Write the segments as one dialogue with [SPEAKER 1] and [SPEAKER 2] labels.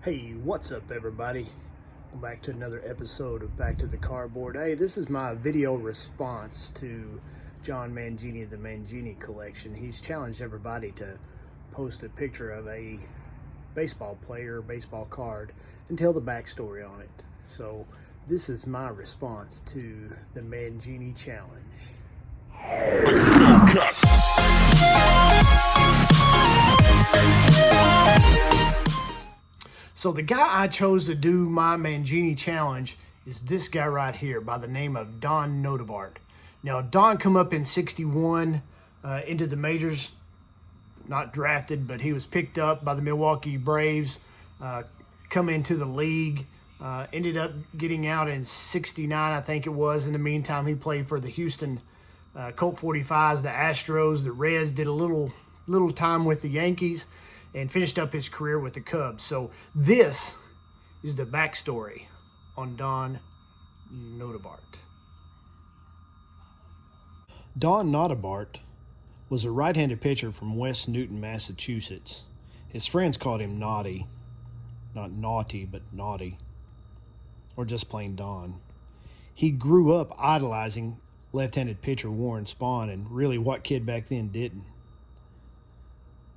[SPEAKER 1] Hey, what's up everybody? Welcome back to another episode of Back to the Cardboard. Hey, this is my video response to John Mangini of the Mangini collection. He's challenged everybody to post a picture of a baseball player, baseball card, and tell the backstory on it. So this is my response to the Mangini challenge. So the guy I chose to do my Mangini challenge is this guy right here by the name of Don Nottebart. Now, Don come up in 61 into the majors, not drafted, but he was picked up by the Milwaukee Braves, come into the league, ended up getting out in 69, I think it was. In the meantime, he played for the Houston Colt 45s, the Astros, the Reds, did a little time with the Yankees, and finished up his career with the Cubs. So this is the backstory on Don Nottebart. Don Nottebart was a right-handed pitcher from West Newton, Massachusetts. His friends called him Naughty. Not naughty, but naughty. Or just plain Don. He grew up idolizing left-handed pitcher Warren Spahn, and really what kid back then didn't?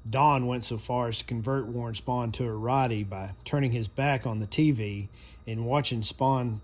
[SPEAKER 1] Don went so far as to convert Warren Spahn to a righty by turning his back on the TV and watching Spahn's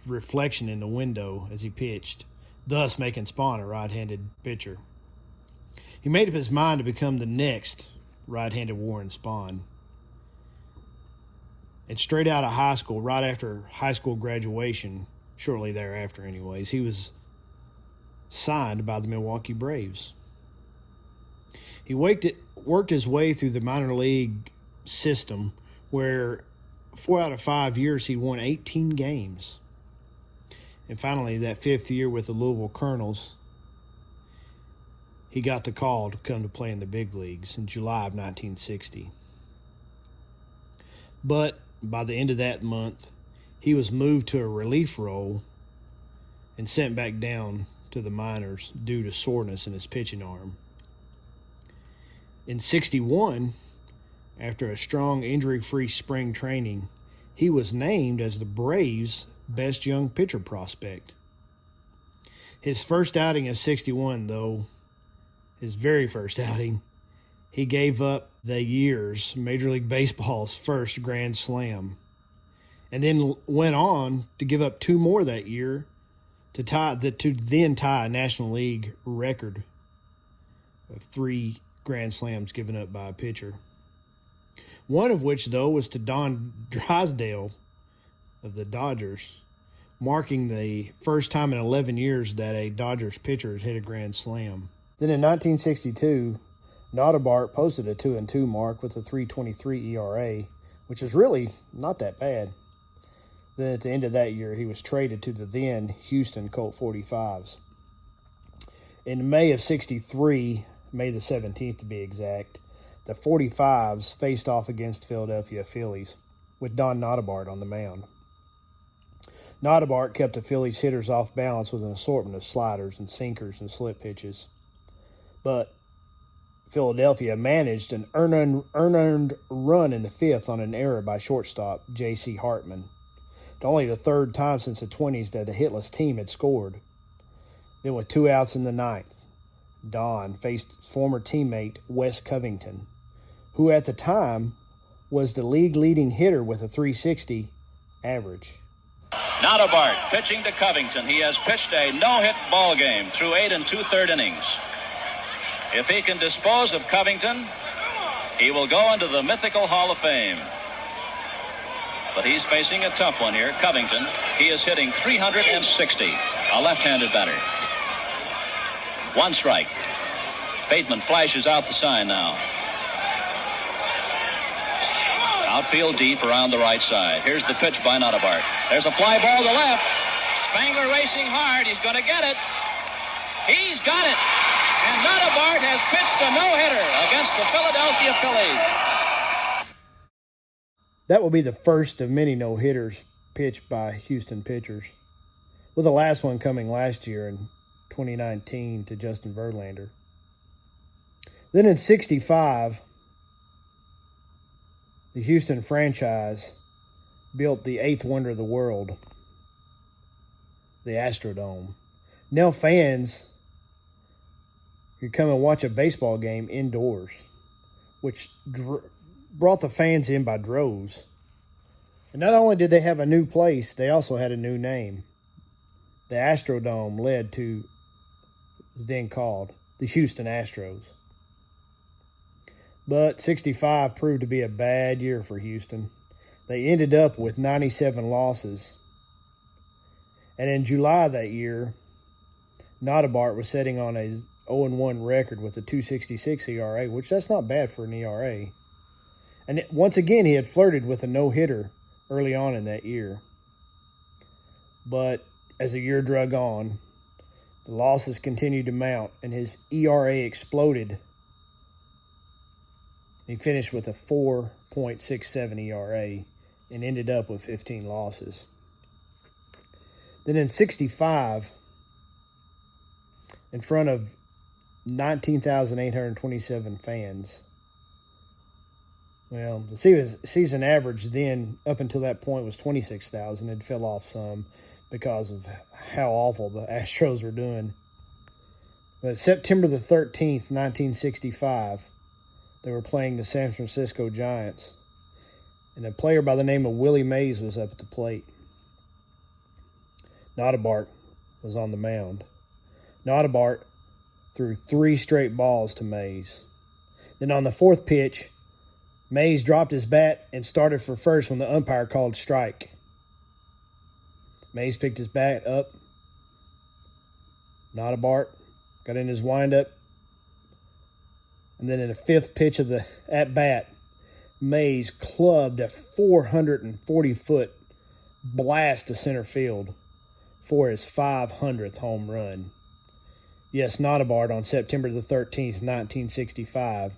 [SPEAKER 1] reflection in the window as he pitched, thus making Spahn a right-handed pitcher. He made up his mind to become the next right-handed Warren Spahn. And straight out of high school, right after high school graduation, shortly thereafter anyways, he was signed by the Milwaukee Braves. He worked his way through the minor league system where 4 out of 5 years he won 18 games. And finally, that 5th year with the Louisville Colonels, he got the call to come to play in the big leagues in July of 1960. But by the end of that month, he was moved to a relief role and sent back down to the minors due to soreness in his pitching arm. In 61, after a strong injury-free spring training, he was named as the Braves' best young pitcher prospect. His first outing of 61, though, his very first outing, he gave up the year's Major League Baseball's first Grand Slam, and then went on to give up 2 more that year to then tie a National League record of 3 Grand Slams given up by a pitcher. One of which, though, was to Don Drysdale of the Dodgers, marking the first time in 11 years that a Dodgers pitcher has hit a Grand Slam. Then in 1962, Nottebart posted a 2-2 mark with a 3.23 ERA, which is really not that bad. Then at the end of that year, he was traded to the then Houston Colt 45s. In May of 63, May the 17th to be exact, the 45s faced off against the Philadelphia Phillies with Don Nottebart on the mound. Nottebart kept the Phillies hitters off balance with an assortment of sliders and sinkers and slip pitches. But Philadelphia managed an unearned run in the 5th on an error by shortstop J.C. Hartman. It's only the 3rd time since the 20s that a hitless team had scored. Then with 2 outs in the 9th, Don faced former teammate Wes Covington, who at the time was the league-leading hitter with a .360 average.
[SPEAKER 2] Nottebart pitching to Covington. He has pitched a no-hit ball game through 8 2/3 innings. If he can dispose of Covington, he will go into the mythical Hall of Fame. But he's facing a tough one here. Covington, he is hitting .360, a left-handed batter. 1 strike. Bateman flashes out the sign now. Outfield deep around the right side. Here's the pitch by Nottebart. There's a fly ball to left. Spangler racing hard. He's going to get it. He's got it. And Nottebart has pitched a no-hitter against the Philadelphia Phillies.
[SPEAKER 1] That will be the first of many no-hitters pitched by Houston pitchers, with the last one coming last year in 2019 to Justin Verlander. Then in 65, the Houston franchise built the eighth wonder of the world, the Astrodome. Now fans could come and watch a baseball game indoors, which brought the fans in by droves. And not only did they have a new place, they also had a new name. The Astrodome led to, was then called, the Houston Astros. But 65 proved to be a bad year for Houston. They ended up with 97 losses. And in July that year, Nottebart was sitting on a 0-1 record with a 2.66 ERA, which that's not bad for an ERA. And once again, he had flirted with a no-hitter early on in that year. But as the year drug on, the losses continued to mount, and his ERA exploded. He finished with a 4.67 ERA and ended up with 15 losses. Then in 65, in front of 19,827 fans, well, the season average then, up until that point, was 26,000. It fell off some because of how awful the Astros were doing. But September the 13th, 1965, they were playing the San Francisco Giants. And a player by the name of Willie Mays was up at the plate. Nottebart was on the mound. Nottebart threw 3 straight balls to Mays. Then on the 4th pitch, Mays dropped his bat and started for first when the umpire called strike. Mays picked his bat up. Nottebart got in his windup. And then in the 5th pitch of the at-bat, Mays clubbed a 440-foot blast to center field for his 500th home run. Yes, Nottebart on September the 13th, 1965,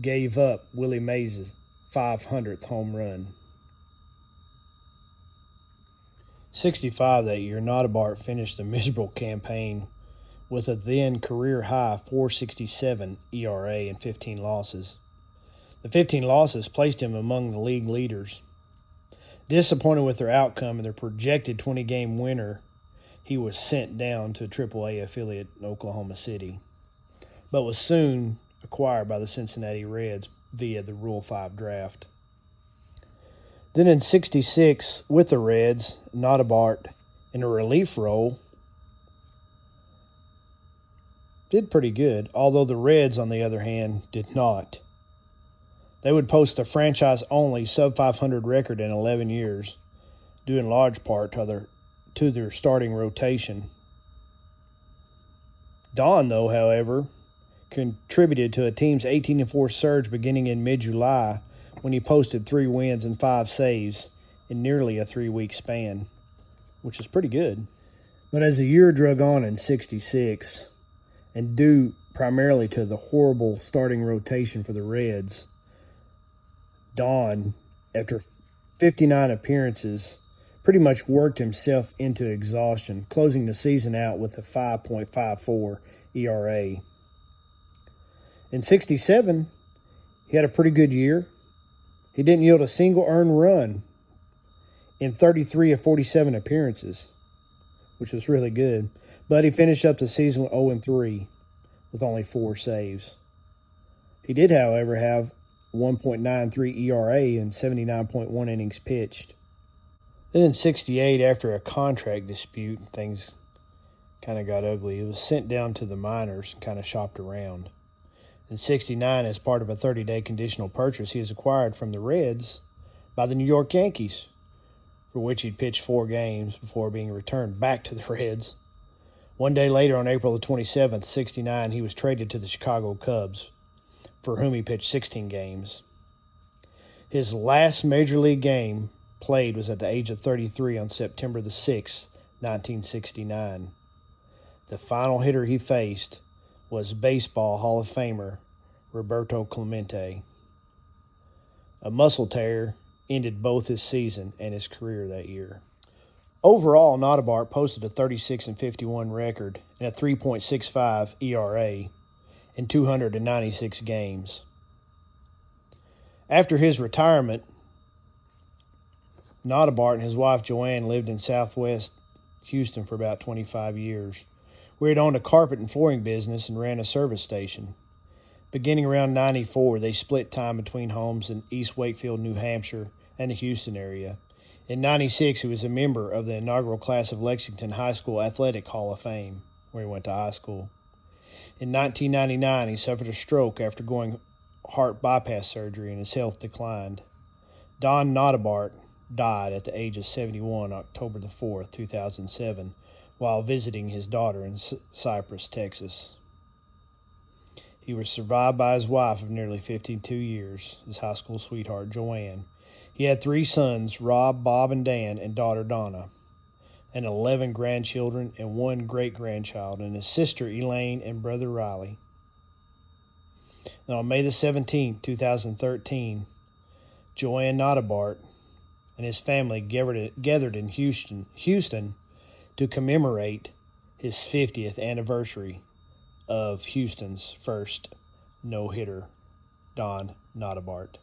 [SPEAKER 1] gave up Willie Mays' 500th home run. 65 that year, Nottebart finished a miserable campaign with a then career-high 4.67 ERA and 15 losses. The 15 losses placed him among the league leaders. Disappointed with their outcome and their projected 20-game winner, he was sent down to a AAA affiliate in Oklahoma City, but was soon acquired by the Cincinnati Reds via the Rule 5 draft. Then in 66, with the Reds, Nottebart, in a relief role, did pretty good, although the Reds, on the other hand, did not. They would post a franchise-only sub-500 record in 11 years, due in large part to their starting rotation. Don, though, however, contributed to a team's 18-4 surge beginning in mid-July when he posted 3 wins and 5 saves in nearly a 3-week span, which is pretty good. But as the year drug on in 66, and due primarily to the horrible starting rotation for the Reds, Don, after 59 appearances, pretty much worked himself into exhaustion, closing the season out with a 5.54 ERA. In 67, he had a pretty good year. He didn't yield a single earned run in 33 of 47 appearances, which was really good. But he finished up the season with 0-3 with only 4 saves. He did, however, have 1.93 ERA and 79.1 innings pitched. Then in 68, after a contract dispute, things kind of got ugly. He was sent down to the minors and kind of shopped around. In 69, as part of a 30-day conditional purchase, he was acquired from the Reds by the New York Yankees, for which he'd pitched 4 games before being returned back to the Reds. One day later, on April the 27th, 69, he was traded to the Chicago Cubs, for whom he pitched 16 games. His last major league game played was at the age of 33 on September the 6th, 1969. The final hitter he faced was Baseball Hall of Famer Roberto Clemente. A muscle tear ended both his season and his career that year. Overall, Nottebart posted a 36-51 record and a 3.65 ERA in 296 games. After his retirement, Nottebart and his wife Joanne lived in southwest Houston for about 25 years, where he owned a carpet and flooring business and ran a service station. Beginning around 94, they split time between homes in East Wakefield, New Hampshire, and the Houston area. In 96, he was a member of the inaugural class of Lexington High School Athletic Hall of Fame, where he went to high school. In 1999, he suffered a stroke after going heart bypass surgery, and his health declined. Don Nottebart died at the age of 71 October the 4th, 2007, while visiting his daughter in Cypress, Texas. He was survived by his wife of nearly 52 years, his high school sweetheart, Joanne. He had 3 sons, Rob, Bob, and Dan, and daughter Donna, and 11 grandchildren and 1 great-grandchild, and his sister Elaine and brother Riley. Now, on May the 17th, 2013, Joanne Nottebart and his family gathered in Houston to commemorate his 50th anniversary of Houston's first no-hitter, Don Nottebart.